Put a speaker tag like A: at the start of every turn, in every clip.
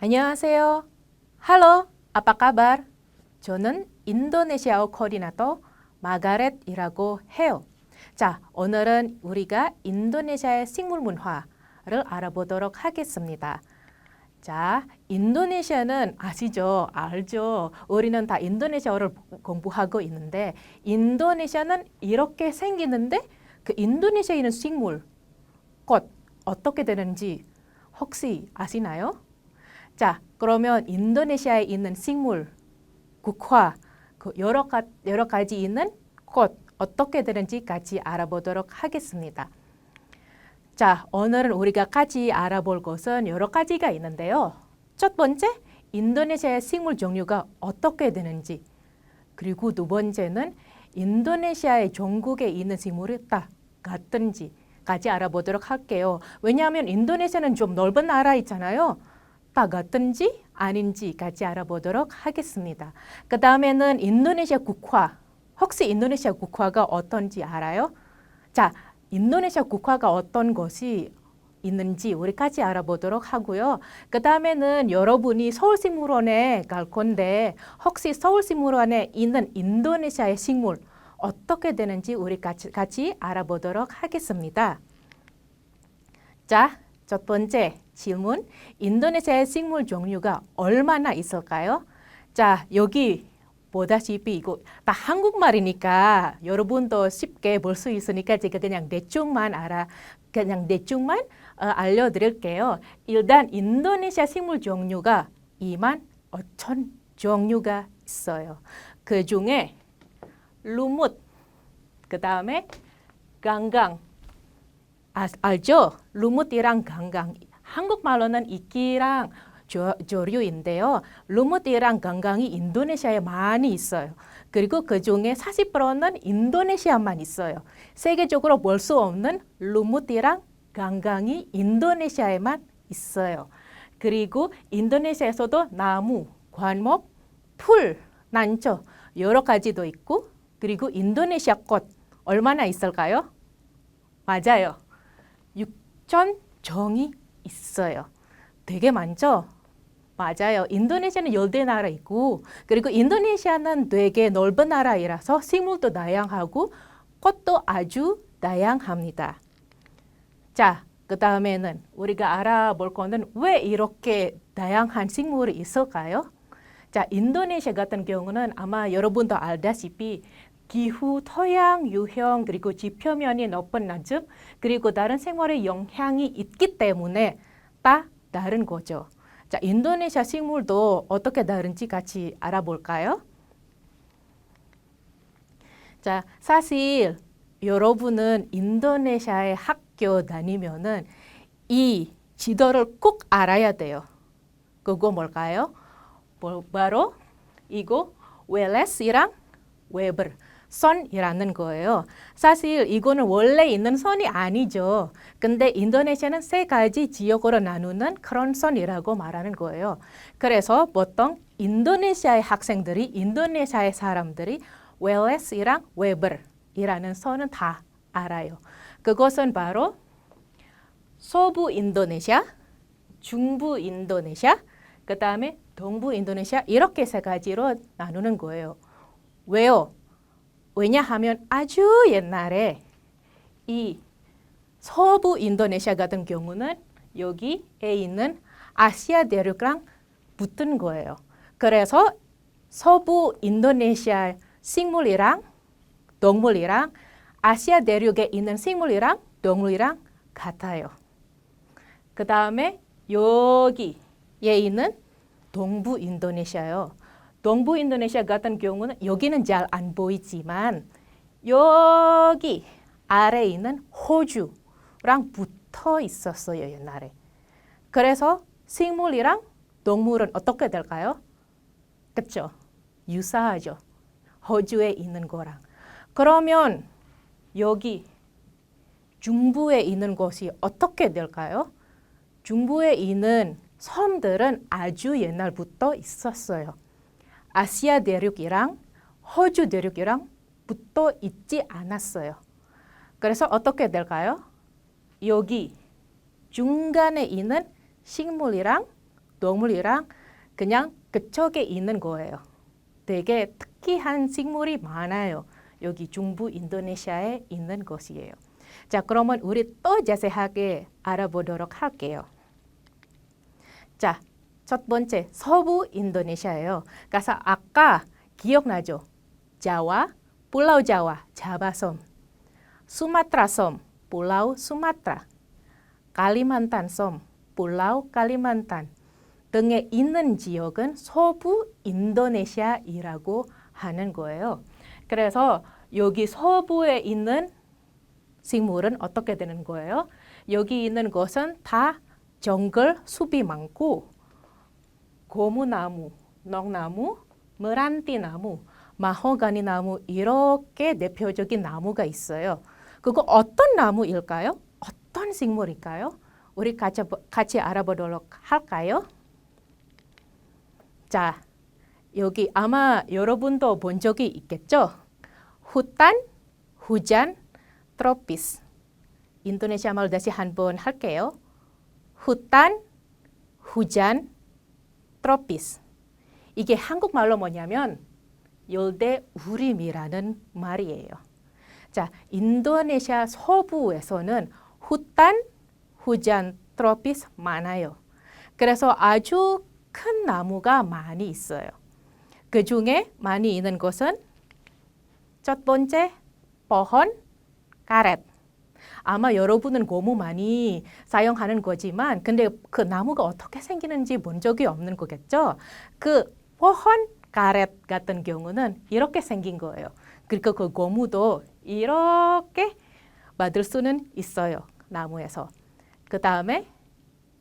A: 안녕하세요. Halo, apa kabar? 저는 인도네시아어 코디네이터 마가렛이라고 해요. 자, 오늘은 우리가 인도네시아의 식물 문화를 알아보도록 하겠습니다. 자, 인도네시아는 아시죠? 알죠? 우리는 다 인도네시아어를 공부하고 있는데 인도네시아는 이렇게 생기는데 그 인도네시아에 있는 식물, 꽃 어떻게 되는지 혹시 아시나요? 자, 그러면 인도네시아에 있는 식물, 국화, 그 여러 가지 있는 꽃 어떻게 되는지 같이 알아보도록 하겠습니다. 자, 오늘은 우리가 같이 알아볼 것은 여러 가지가 있는데요. 첫 번째, 인도네시아의 식물 종류가 어떻게 되는지, 그리고 두 번째는 인도네시아의 전국에 있는 식물이 다 같은지 같이 알아보도록 할게요. 왜냐하면 인도네시아는 좀 넓은 나라있잖아요. 다 같은지 아닌지 같이 알아보도록 하겠습니다. 그 다음에는 인도네시아 국화. 혹시 인도네시아 국화가 어떤지 알아요? 자, 인도네시아 국화가 어떤 것이 있는지 우리 같이 알아보도록 하고요. 그 다음에는 여러분이 서울식물원에 갈 건데 혹시 서울식물원에 있는 인도네시아의 식물 어떻게 되는지 우리 같이 알아보도록 하겠습니다. 자, 첫 번째 질문, 인도네시아의 식물 종류가 얼마나 있을까요? 자, 여기 보다시피 이거 다 한국말이니까 여러분도 쉽게 볼 수 있으니까 제가 그냥 대충만 알려드릴게요. 일단 인도네시아 식물 종류가 2만 5천 종류가 있어요. 그 중에 루뭇, 그 다음에 강강, 알죠? 루뭇이랑 강강. 한국말로는 이끼랑 조류인데요. 루뭇이랑 강강이 인도네시아에 많이 있어요. 그리고 그 중에 40%는 인도네시아만 있어요. 세계적으로 볼 수 없는 루뭇이랑 강강이 인도네시아에만 있어요. 그리고 인도네시아에서도 나무, 관목, 풀, 난초 여러 가지도 있고 그리고 인도네시아 꽃 얼마나 있을까요? 맞아요. 6천 종이 있어요. 되게 많죠? 맞아요. 인도네시아는 열대 나라이고 그리고 인도네시아는 되게 넓은 나라이라서 식물도 다양하고 꽃도 아주 다양합니다. 자, 그 다음에는 우리가 알아볼 거는 왜 이렇게 다양한 식물이 있을까요? 자, 인도네시아 같은 경우는 아마 여러분도 알다시피 기후, 토양, 유형, 그리고 지표면이 높은 낮음, 그리고 다른 생활의 영향이 있기 때문에 다 다른 거죠. 자, 인도네시아 식물도 어떻게 다른지 같이 알아볼까요? 자, 사실 여러분은 인도네시아에 학교 다니면은 이 지도를 꼭 알아야 돼요. 그거 뭘까요? 바로 이거 웰레스랑 웨버. 선이라는 거예요. 사실 이거는 원래 있는 선이 아니죠. 근데 인도네시아는 세 가지 지역으로 나누는 그런 선이라고 말하는 거예요. 그래서 보통 인도네시아의 학생들이, 인도네시아의 사람들이 웰레스랑 웨버이라는 선은 다 알아요. 그것은 바로 서부 인도네시아, 중부 인도네시아, 그 다음에 동부 인도네시아 이렇게 세 가지로 나누는 거예요. 왜요? 왜냐하면 아주 옛날에 이 서부 인도네시아 같은 경우는 여기에 있는 아시아 대륙랑 붙은 거예요. 그래서 서부 인도네시아 식물이랑 동물이랑 아시아 대륙에 있는 식물이랑 동물이랑 같아요. 그 다음에 여기에 있는 동부 인도네시아요. 동부 인도네시아 같은 경우는 여기는 잘 안 보이지만 여기 아래에 있는 호주랑 붙어 있었어요, 옛날에. 그래서 식물이랑 동물은 어떻게 될까요? 그렇죠? 유사하죠. 호주에 있는 거랑. 그러면 여기 중부에 있는 곳이 어떻게 될까요? 중부에 있는 섬들은 아주 옛날부터 있었어요. 아시아 대륙이랑 호주 대륙이랑 붙어 있지 않았어요. 그래서 어떻게 될까요? 여기 중간에 있는 식물이랑 동물이랑 그냥 그쪽에 있는 거예요. 되게 특이한 식물이 많아요. 여기 중부 인도네시아에 있는 것이에요. 자, 그러면 우리 또 자세하게 알아보도록 할게요. 자, 첫 번째 서부 인도네시아예요. 그래서 아까 기억나죠? 자와, 풀라우 자와, 자바섬, 수마트라 섬, 풀라우 수마트라, 칼리만탄 섬, 풀라우 칼리만탄 등에 있는 지역은 서부 인도네시아이라고 하는 거예요. 그래서 여기 서부에 있는 식물은 어떻게 되는 거예요? 여기 있는 것은 다 정글 숲이 많고 고무나무, 넉나무, 메란티나무, 마호가니 나무 이렇게 대표적인 나무가 있어요. 그거 어떤 나무일까요? 어떤 식물일까요? 우리 같이 알아보도록 할까요? 자, 여기 아마 여러분도 본 적이 있겠죠? 후탄, 후잔, 트로피스. 인도네시아 말 다시 한번 할게요. 후탄, 후잔, 트로피스. 이게 한국말로 뭐냐면 열대우림이라는 말이에요. 자, 인도네시아 서부에서는 후탄, 후잔, 트로피스 많아요. 그래서 아주 큰 나무가 많이 있어요. 그 중에 많이 있는 것은 첫 번째, pohon karet. 아마 여러분은 고무 많이 사용하는 거지만 근데 그 나무가 어떻게 생기는지 본 적이 없는 거겠죠? 그 pohon karet 같은 경우는 이렇게 생긴 거예요. 그러니까 그 고무도 이렇게 만들 수는 있어요. 나무에서. 그 다음에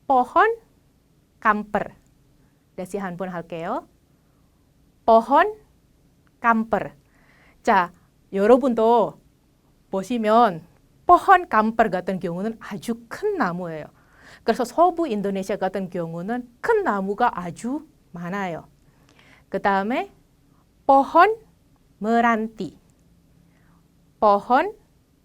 A: pohon kamper. 다시 한번 할게요. pohon kamper. 자, 여러분도 보시면 pohon kamper 같은 경우는 아주 큰 나무예요. 그래서 서부 인도네시아 같은 경우는 큰 나무가 아주 많아요. 그 다음에 pohon meranti. pohon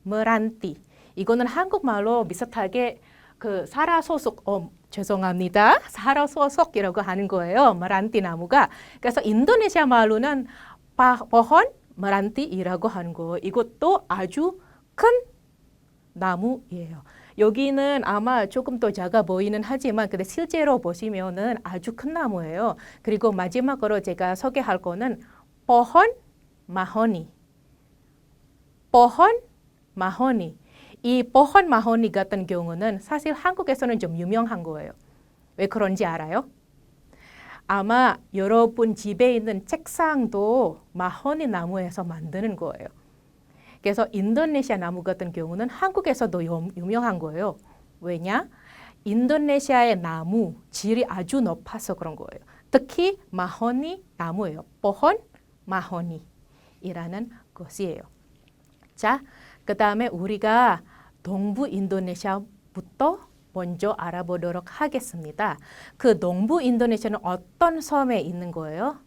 A: meranti. 이거는 한국말로 비슷하게 그 사라소속, 죄송합니다. 사라소속이라고 하는 거예요. 메란티 나무가. 그래서 인도네시아 말로는 pohon meranti이라고 하는 거. 이것도 아주 큰 나무예요. 여기는 아마 조금 더 작아 보이는 하지만 근데 실제로 보시면은 아주 큰 나무예요. 그리고 마지막으로 제가 소개할 거는 pohon mahoni. pohon mahoni. 이 pohon mahoni 같은 경우는 사실 한국에서는 좀 유명한 거예요. 왜 그런지 알아요? 아마 여러분 집에 있는 책상도 마호니 나무에서 만드는 거예요. 그래서 인도네시아 나무 같은 경우는 한국에서도 유명한 거예요. 왜냐? 인도네시아의 나무 질이 아주 높아서 그런 거예요. 특히 마호니 나무예요. pohon mahoni이라는 것이에요. 자, 그 다음에 우리가 동부 인도네시아부터 먼저 알아보도록 하겠습니다. 그 동부 인도네시아는 어떤 섬에 있는 거예요?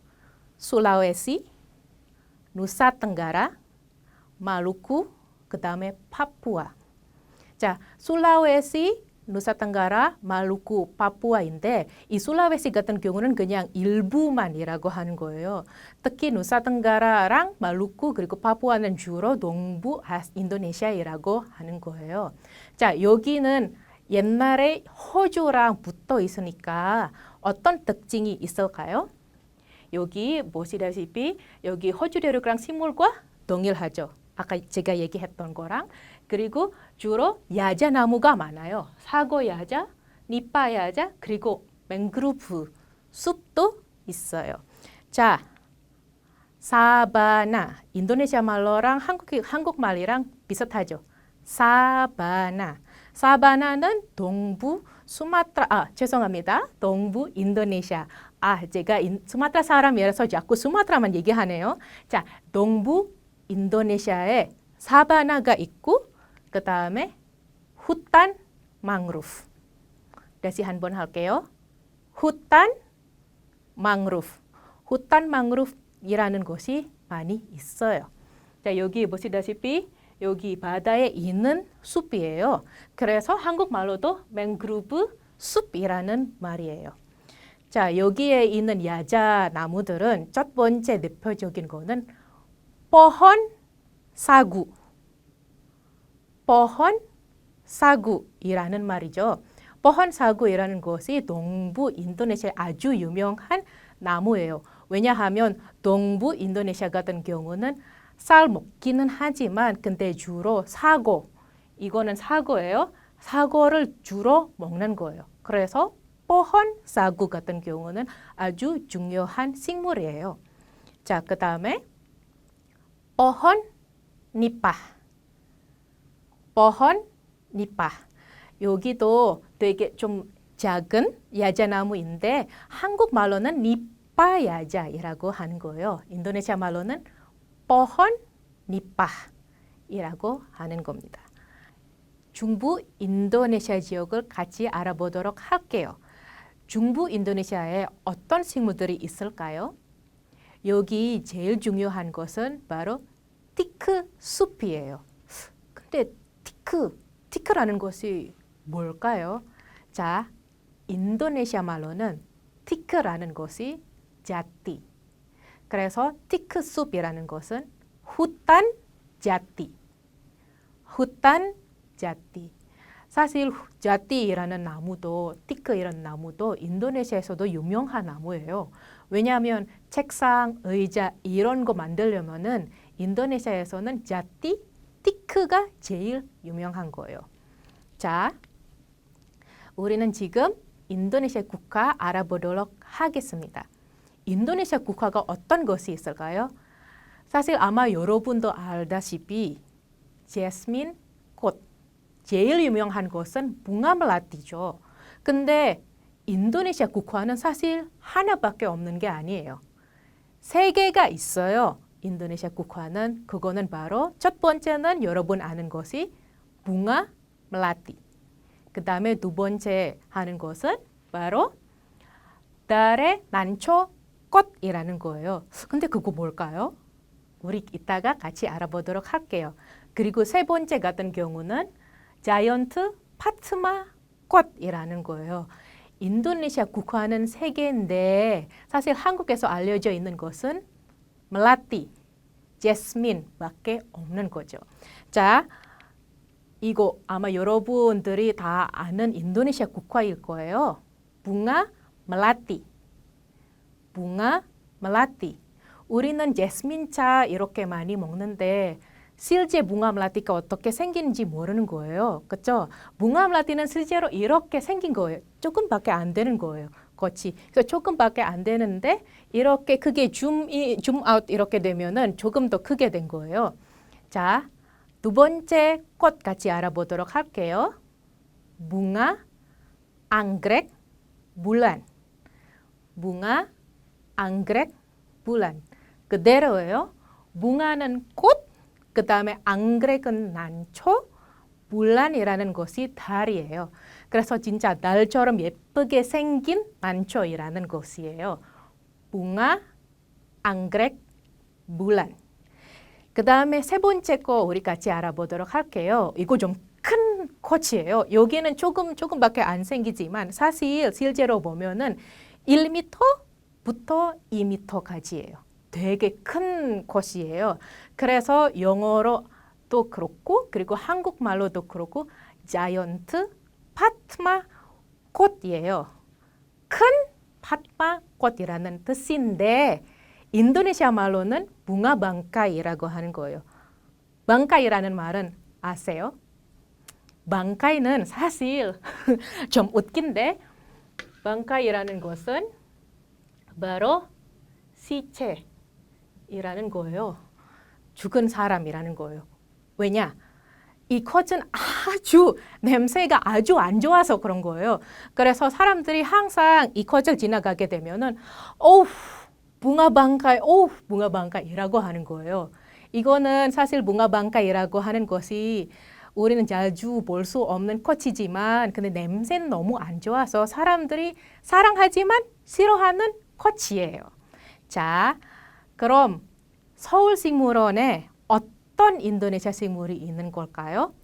A: 술라웨시, 누사텐가라, 말루쿠, 그 다음에 파푸아. 자, 술라웨시, 누사텐가라, 말루쿠, 파푸아인데 이 술라웨시 같은 경우는 그냥 일부만이라고 하는 거예요. 특히 누사텐가라랑 말루쿠 그리고 파푸아는 주로 동부 인도네시아이라고 하는 거예요. 자, 여기는 옛날에 호주랑 붙어 있으니까 어떤 특징이 있을까요? 여기 보시다시피 여기 호주 대륙이랑 식물과 동일하죠. 아까 제가 얘기했던 거랑. 그리고 주로 야자나무가 많아요. 사고야자, 니빠야자, 그리고 맹그루브 숲도 있어요. 자, 사바나. 인도네시아 말로랑 한국말이랑 비슷하죠. 사바나. 사바나는 동부 수마트라, 죄송합니다. 동부 인도네시아. 제가 수마트라 사람이라서 자꾸 수마트라만 얘기하네요. 자, 동부 인도네시아에 사바나가 있고 그 다음에 후탄 망루프. 다시 한번 할게요. 후탄 망루프. 후탄 망루프이라는 곳이 많이 있어요. 자, 여기 보시다시피 여기 바다에 있는 숲이에요. 그래서 한국말로도 맹그루브 숲이라는 말이에요. 자, 여기에 있는 야자 나무들은 첫 번째 대표적인 거는 pohon sagu. pohon sagu이라는 말이죠. pohon sagu이라는 것이 동부 인도네시아의 아주 유명한 나무예요. 왜냐하면 동부 인도네시아 같은 경우는 쌀 먹기는 하지만 근데 주로 사고, 이거는 사과예요. 사과를 주로 먹는 거예요. 그래서 pohon sagu 같은 경우는 아주 중요한 식물이에요. 자, 그 다음에 pohon nipah. pohon nipah. 여기도 되게 좀 작은 야자나무인데 한국말로는 니파 야자이라고 하는 거예요. 인도네시아 말로는 pohon nipah이라고 하는 겁니다. 중부 인도네시아 지역을 같이 알아보도록 할게요. 중부 인도네시아에 어떤 식물들이 있을까요? 여기 제일 중요한 것은 바로 티크 숲이에요. 근데 티크라는 것이 뭘까요? 자, 인도네시아 말로는 티크라는 것이 자티. 그래서 티크 숲이라는 것은 hutan jati. hutan jati. 사실 자티라는 나무도 티크 이런 나무도 인도네시아에서도 유명한 나무예요. 왜냐하면 책상, 의자 이런 거 만들려면은 인도네시아에서는 자티, 티크가 제일 유명한 거예요. 자, 우리는 지금 인도네시아 국화 알아보도록 하겠습니다. 인도네시아 국화가 어떤 것이 있을까요? 사실 아마 여러분도 알다시피 제스민 꽃, 제일 유명한 것은 bunga melati죠. 근데 인도네시아 국화는 사실 하나밖에 없는 게 아니에요. 세 개가 있어요. 인도네시아 국화는 그거는 바로 첫 번째는 여러분 아는 것이 bunga melati. 그 다음에 두 번째 하는 것은 바로 달의 난초 꽃이라는 거예요. 근데 그거 뭘까요? 우리 이따가 같이 알아보도록 할게요. 그리고 세 번째 같은 경우는 자이언트 파트마 꽃이라는 거예요. 인도네시아 국화는 세 개인데 사실 한국에서 알려져 있는 것은 melati, 제스민밖에 없는 거죠. 자, 이거 아마 여러분들이 다 아는 인도네시아 국화일 거예요. bunga melati. bunga melati. 우리는 제스민차 이렇게 많이 먹는데 실제 bunga melati가 어떻게 생긴지 모르는 거예요. 그렇죠? bunga melati는 실제로 이렇게 생긴 거예요. 조금밖에 안 되는 거예요. 꽃이. 그래서 조금밖에 안 되는데 이렇게 크게 줌아웃 이렇게 되면은 조금 더 크게 된 거예요. 자, 두 번째 꽃 같이 알아보도록 할게요. bunga anggrek bulan. bunga anggrek bulan. 그대로예요. 붕아는 꽃, 그 다음에 앙그렉은 난초, 불란이라는 것이 달이에요. 그래서 진짜 달처럼 예쁘게 생긴 난초이라는 것이에요. bunga anggrek bulan. 그 다음에 세 번째 거 우리 같이 알아보도록 할게요. 이거 좀 큰 꽃이에요. 여기는 조금밖에 안 생기지만 사실 실제로 보면은 1m부터 2m까지예요. 되게 큰 꽃이에요. 그래서 영어로도 그렇고 그리고 한국말로도 그렇고 자이언트 파트마 꽃이에요. 큰 파트마 꽃이라는 뜻인데 인도네시아 말로는 bunga bangkai라고 하는 거예요. bangkai라는 말은 아세요? bangkai는 사실 좀 웃긴데 bangkai라는 것은 바로 시체이라는 거예요. 죽은 사람이라는 거예요. 왜냐? 이 꽃은 아주 냄새가 아주 안 좋아서 그런 거예요. 그래서 사람들이 항상 이 꽃을 지나가게 되면은 bunga bangkai, bunga bangkai라고 하는 거예요. 이거는 사실 bunga bangkai라고 하는 것이 우리는 자주 볼 수 없는 꽃이지만 근데 냄새는 너무 안 좋아서 사람들이 사랑하지만 싫어하는 꽃이에요. 자, 그럼 서울식물원에 어떤 인도네시아 식물이 있는 걸까요?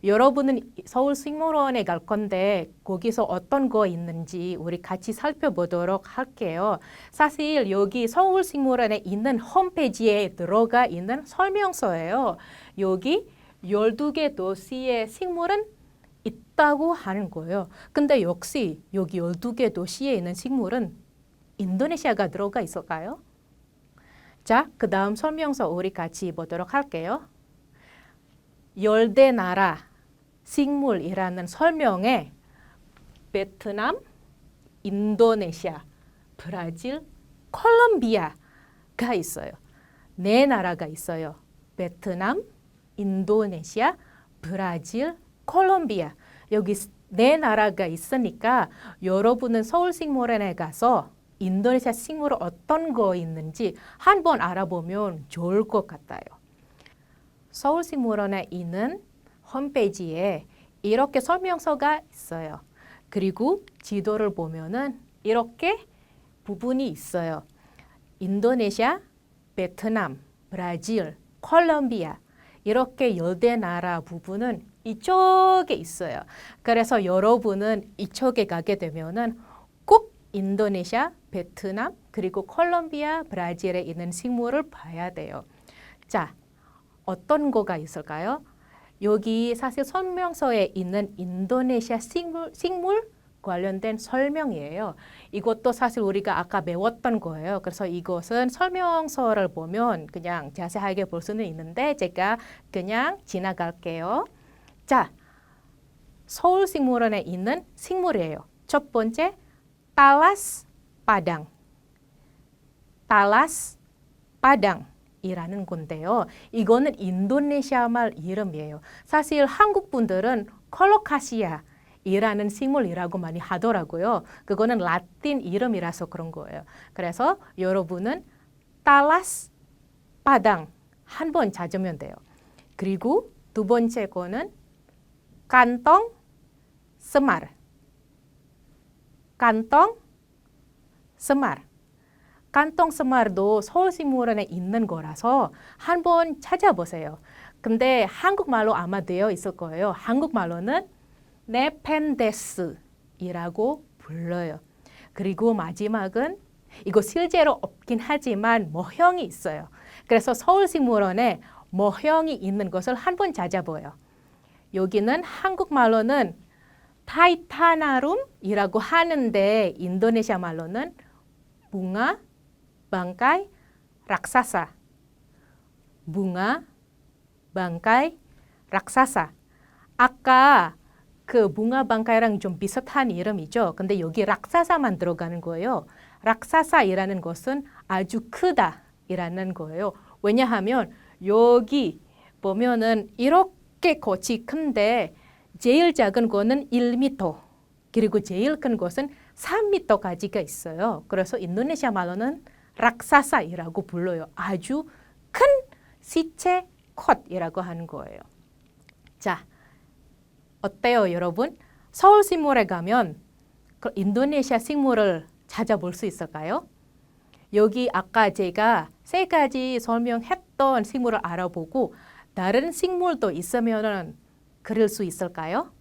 A: 여러분은 서울식물원에 갈 건데 거기서 어떤 거 있는지 우리 같이 살펴보도록 할게요. 사실 여기 서울식물원에 있는 홈페이지에 들어가 있는 설명서예요. 여기 12개 도시의 식물은 있다고 하는 거예요. 근데 역시 여기 12개 도시에 있는 식물은 인도네시아가 들어가 있을까요? 자, 그 다음 설명서 우리 같이 보도록 할게요. 열대 나라 식물이라는 설명에 베트남, 인도네시아, 브라질, 콜롬비아가 있어요. 네 나라가 있어요. 베트남, 인도네시아, 브라질, 콜롬비아. 여기 네 나라가 있으니까 여러분은 서울식물원에 가서 인도네시아 식물 어떤 거 있는지 한번 알아보면 좋을 것 같아요. 서울식물원에 있는 홈페이지에 이렇게 설명서가 있어요. 그리고 지도를 보면은 이렇게 부분이 있어요. 인도네시아, 베트남, 브라질, 콜롬비아 이렇게 열대 나라 부분은 이쪽에 있어요. 그래서 여러분은 이쪽에 가게 되면은 꼭 인도네시아, 베트남, 그리고 콜롬비아, 브라질에 있는 식물을 봐야 돼요. 자, 어떤 거가 있을까요? 여기 사실 설명서에 있는 인도네시아 식물 관련된 설명이에요. 이것도 사실 우리가 아까 배웠던 거예요. 그래서 이것은 설명서를 보면 그냥 자세하게 볼 수는 있는데 제가 그냥 지나갈게요. 자, 서울식물원에 있는 식물이에요. 첫 번째, Talas Padang. Talas Padang. 이라는 건데요. 이거는 인도네시아 말 이름이에요. 사실 한국 분들은 콜로카시아이라는 식물이라고 많이 하더라고요. 그거는 라틴 이름이라서 그런 거예요. 그래서 여러분은 Talas Padang 한번 찾으면 돼요. 그리고 두 번째 거는 Kantong Semar. Kantong Semar. 깐똥 스마르도 서울식물원에 있는 거라서 한번 찾아보세요. 근데 한국말로 아마 되어 있을 거예요. 한국말로는 네펜데스이라고 불러요. 그리고 마지막은 이거 실제로 없긴 하지만 모형이 있어요. 그래서 서울식물원에 모형이 있는 것을 한번 찾아봐요. 여기는 한국말로는 타이타나룸이라고 하는데 인도네시아 말로는 bunga bangkai raksasa. bunga bangkai raksasa. 아까 그 bunga bangkai랑 좀 비슷한 이름이죠. 근데 여기 락사사만 들어가는 거예요. 락사사이라는 것은 아주 크다이라는 거예요. 왜냐하면 여기 보면은 이렇게 꽃이 큰데 제일 작은 거는 1m 그리고 제일 큰 것은 3m까지가 있어요. 그래서 인도네시아 말로는 락사사이라고 불러요. 아주 큰 시체 컷이라고 하는 거예요. 자, 어때요, 여러분? 서울식물에 가면 그 인도네시아 식물을 찾아볼 수 있을까요? 여기 아까 제가 3가지 설명했던 식물을 알아보고 다른 식물도 있으면 그릴 수 있을까요?